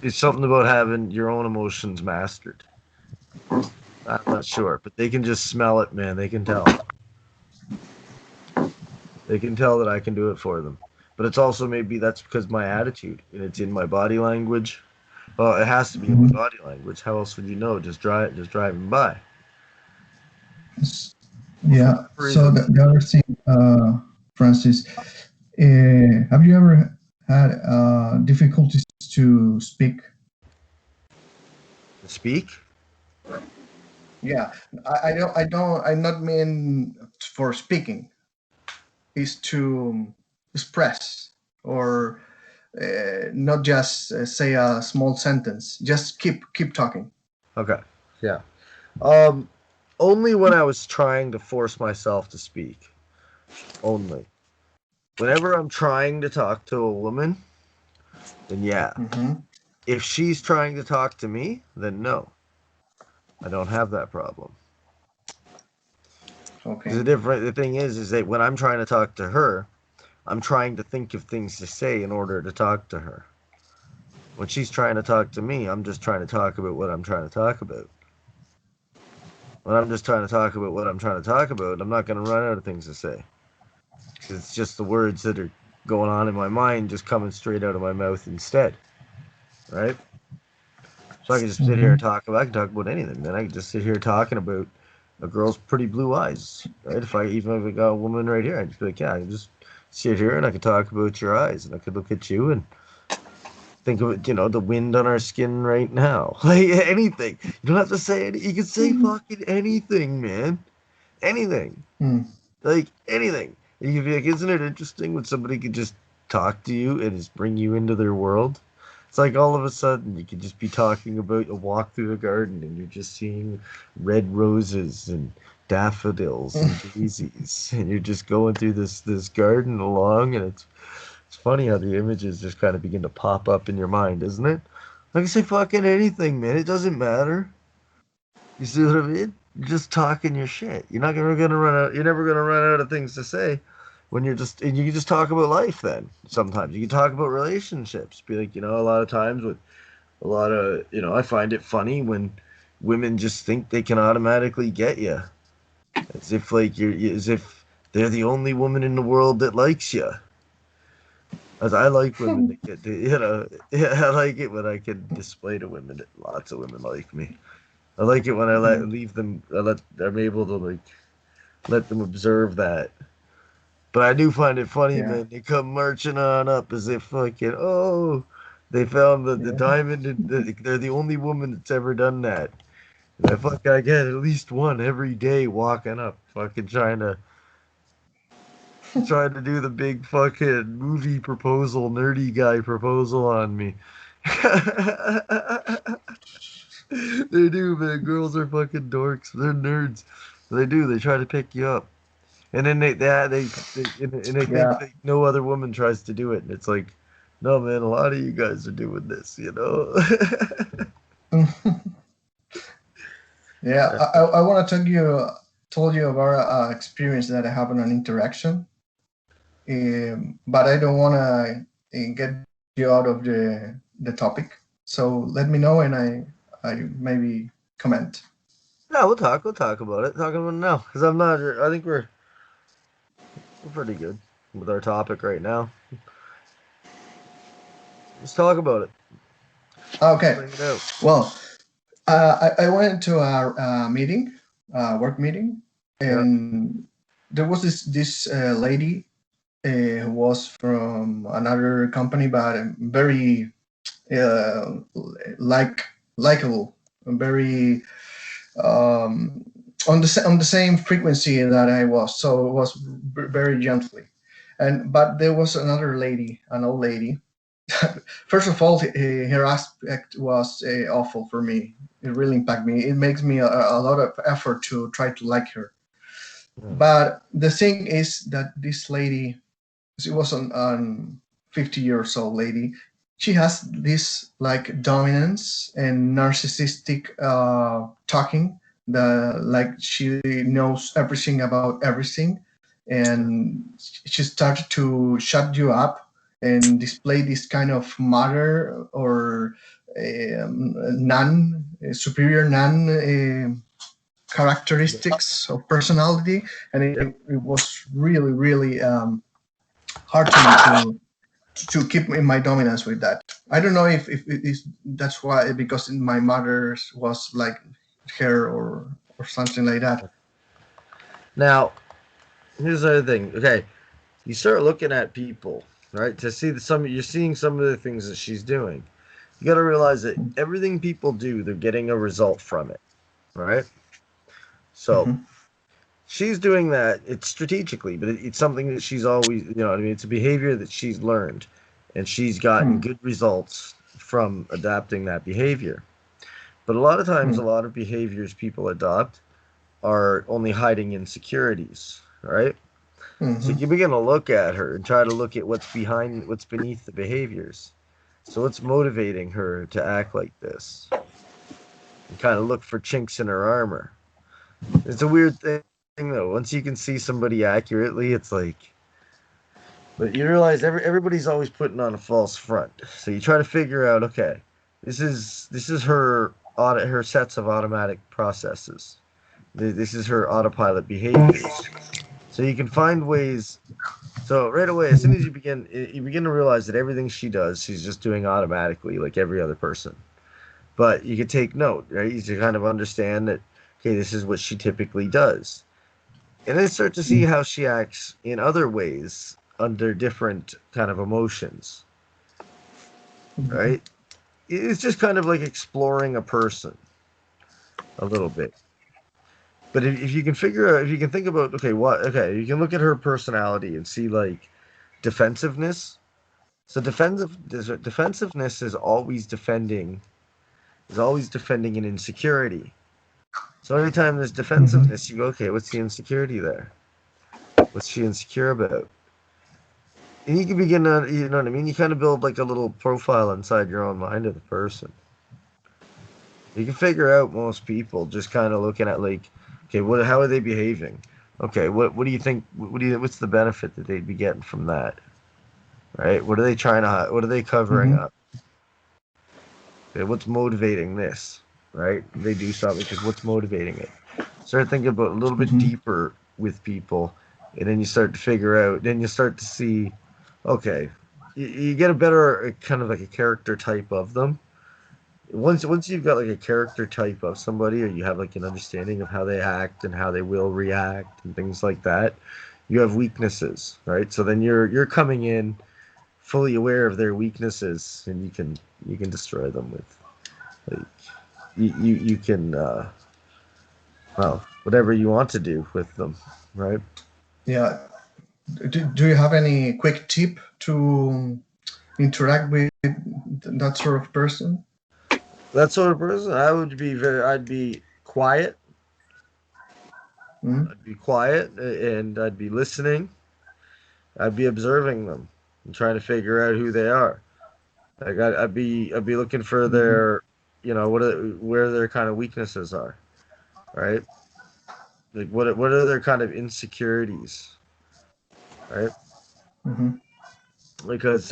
It's something about having your own emotions mastered. I'm not sure, but they can just smell it, man. They can tell. They can tell that I can do it for them. But it's also maybe that's because my attitude and it's in my body language. Well, it has to be in my Mhm. body language. How else would you know? Just driving by. S- For Yeah. whatever So reason. the other thing, Francis, have you ever had difficulties to speak? To speak? Yeah, I don't. I'm not mean for speaking. Is to express or not just say a small sentence. Just keep talking. Okay. Yeah. Um, only when I was trying to force myself to speak. Only. Whenever I'm trying to talk to a woman, then yeah. Hmm. If she's trying to talk to me, then no. I don't have that problem. Because Okay. the thing is that when I'm trying to talk to her, I'm trying to think of things to say in order to talk to her. When she's trying to talk to me, I'm just trying to talk about what I'm trying to talk about. When I'm just trying to talk about what I'm trying to talk about, I'm not going to run out of things to say. It's just the words that are going on in my mind just coming straight out of my mouth instead, right? So I can just sit here and Hmm. talk about. I can talk about anything. Then I can just sit here talking about a girl's pretty blue eyes, right? If I got a woman right here, I'd just be like, yeah, I can just sit here and I could talk about your eyes, and I could look at you and think of it, the wind on our skin right now, like anything. You don't have to say it. You can say fucking anything, man. Anything, Mm. like anything. And you can be like, isn't it interesting when somebody could just talk to you and just bring you into their world? It's like all of a sudden you could just be talking about a walk through the garden and you're just seeing red roses and daffodils and daisies and you're just going through this garden along and it's funny how the images just kind of begin to pop up in your mind, isn't it? I can say fucking anything, man. It doesn't matter. You see what I mean? You're just talking your shit. You're not gonna run out. You're never gonna run out of things to say when you're just. And you can just talk about life. Then sometimes you can talk about relationships. Be like, a lot of times with a lot of, I find it funny when women just think they can automatically get you, as if like as if they're the only woman in the world that likes you. As I like women that get, yeah, I like it when I can display to women that lots of women like me. I like it when Mm. leave them. I'm able to like let them observe that. But I do find it funny, Yeah. man. They come marching on up as if fucking they found the Yeah. diamond. And they're the only woman that's ever done that. And I get at least one every day walking up, fucking trying to do the big fucking movie proposal, nerdy guy proposal on me. They do, man. Girls are fucking dorks. They're nerds. They do. They try to pick you up, and then they think Yeah. that no other woman tries to do it, and it's like, no, man. A lot of you guys are doing this. Yeah. Yeah. I want to told you about experience that I have on an interaction, but I don't want to get you out of the topic. So let me know, and I maybe comment. No, we'll talk. We'll talk about it. Talking about it now, because I'm not. I think we're pretty good with our topic right now. Let's talk about it. Okay. Bring it out. Well, I went to a meeting, work meeting, Yeah. and there was this lady who was from another company, but very uh, like likable, very um, on the same frequency that I was. So it was very gently, and but there was another lady, an old lady. First of all, her aspect was awful for me. It really impacted me. It makes me a lot of effort to try to like her. Hmm. But the thing is that this lady, she was an 50 years old lady. She has this like dominance and narcissistic talking. The like she knows everything about everything, and she started to shut you up and display this kind of mother or nun, superior nun characteristics of personality, and Yep. it was really really hard to me to keep in my dominance with that. I don't know if it is that's why because my mother's was like her or something like that. Now, here's the other thing. Okay, you start looking at people, right? To see you're seeing some of the things that she's doing. You got to realize that everything people do, they're getting a result from it, right? So Hmm. she's doing that. It's strategically, but it's something that she's always, you know, what I mean, it's a behavior that she's learned, and she's gotten good results from adapting that behavior. But a lot of times, a lot of behaviors people adopt are only hiding insecurities, right? So Hmm. you begin to look at her and try to look at what's beneath the behaviors. So what's motivating her to act like this? And kind of look for chinks in her armor. It's a weird thing though. Once you can see somebody accurately, it's like, but you realize everybody's always putting on a false front. So you try to figure out, okay, this is her sets of automatic processes. This is her autopilot behaviors. So you can find ways. So right away, as soon as you begin to realize that everything she does, she's just doing automatically, like every other person. But you can take note, right? You can kind of understand that, okay, this is what she typically does, and then start to see how she acts in other ways under different kind of emotions, right? It's just kind of like exploring a person a little bit. But if you can figure out, if you can think about, okay, you can look at her personality and see like defensiveness. So defensiveness is always defending an insecurity. So anytime there's Hmm. defensiveness, you go, okay, what's the insecurity there? What's she insecure about? And you can begin to, you know what I mean? You kind of build like a little profile inside your own mind of the person. You can figure out most people just kind of looking at like, okay, how are they behaving? Okay, what do you think? What's the benefit that they'd be getting from that? Right? What are they trying to? What are they covering Hmm. up? Okay, what's motivating this? Right? They do something because what's motivating it? Start thinking about a little bit Hmm. deeper with people, and then you start to figure out. Then you start to see, okay, you get a better kind of like a character type of them. Once you've got like a character type of somebody, or you have like an understanding of how they act and how they will react and things like that, you have weaknesses, right? So then you're coming in fully aware of their weaknesses, and you can destroy them with like you can well, whatever you want to do with them, right? Yeah. Do you have any quick tip to interact with that sort of person? That sort of person, I'd be quiet. Mm-hmm. I'd be quiet and I'd be listening. I'd be observing them and trying to figure out who they are. Like I'd be looking for Mm-hmm. their, where their kind of weaknesses are, right? Like what are their kind of insecurities, right? Mm-hmm. Because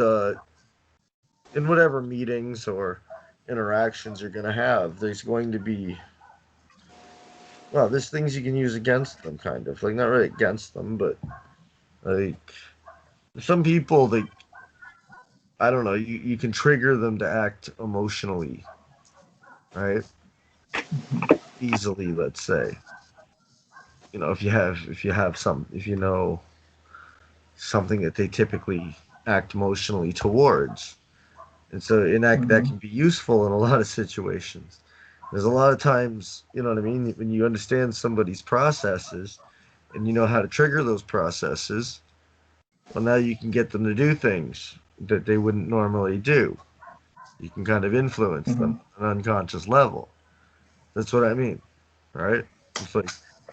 in whatever meetings or interactions you're gonna have, there's going to be, well, there's things you can use against them, kind of like not really against them, but like some people, they, I don't know, you can trigger them to act emotionally, right? Easily, let's say. you know, if you know something that they typically act emotionally towards. And so that Mm-hmm. can be useful in a lot of situations. There's a lot of times, you know what I mean, when you understand somebody's processes and you know how to trigger those processes, well, now you can get them to do things that they wouldn't normally do. You can kind of influence Mm-hmm. them on an unconscious level. That's what I mean, right? It's like,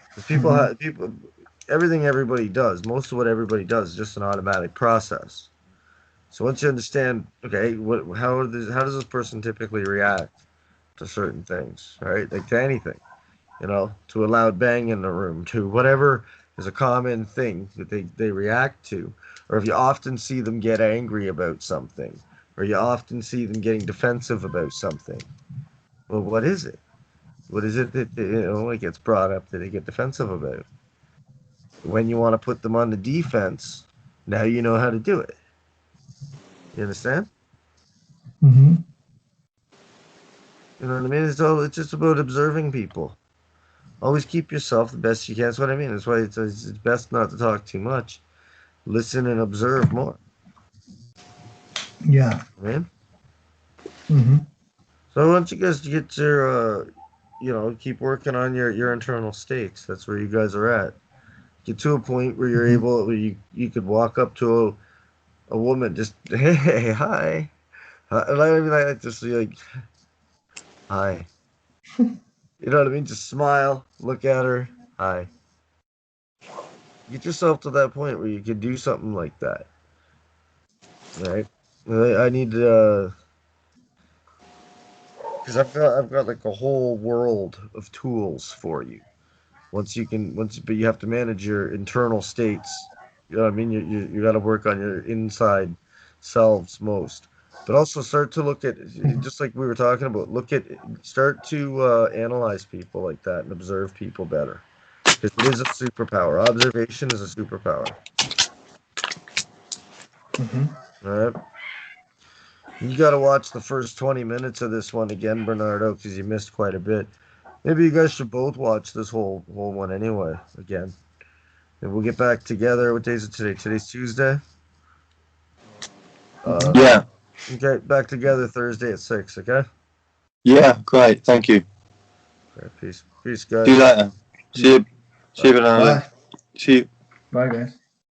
because Mm-hmm. people, everything everybody does, most of what everybody does is just an automatic process. So once you understand, okay, how does this person typically react to certain things, right? Like to anything, to a loud bang in the room, to whatever is a common thing that they react to, or if you often see them get angry about something, or you often see them getting defensive about something. Well, what is it? What is it that it gets brought up that they get defensive about? When you want to put them on the defense, now you know how to do it. You understand? Mm-hmm. You know what I mean? It's just about observing people. Always keep yourself the best you can. That's what I mean. That's why it's best not to talk too much. Listen and observe more. Yeah. Man. Mm-hmm. So once you guys get your, keep working on your internal states. That's where you guys are at. Get to a point where you're Mm-hmm. able, where you could walk up to a woman, just hey, hi. I mean, like just be like, hi. You know what I mean? Just smile, look at her, hi. Get yourself to that point where you can do something like that. Right? I need to, because I've got like a whole world of tools for you. But you have to manage your internal states. You know what I mean? You got to work on your inside selves most, but also start to look at, just like we were talking about. Start to analyze people like that and observe people better, because it is a superpower. Observation is a superpower. Mm-hmm. All right. You got to watch the first 20 minutes of this one again, Bernardo, because you missed quite a bit. Maybe you guys should both watch this whole one anyway again. And we'll get back together. What day is it today? Today's Tuesday. Mm-hmm. Uh, Yeah. okay, back together Thursday at 6. Okay. Yeah. Great. Thank you. Okay, peace, See you guys. later. See Yeah. you. See you, Bernardo. Bye. See you. Bye, guys.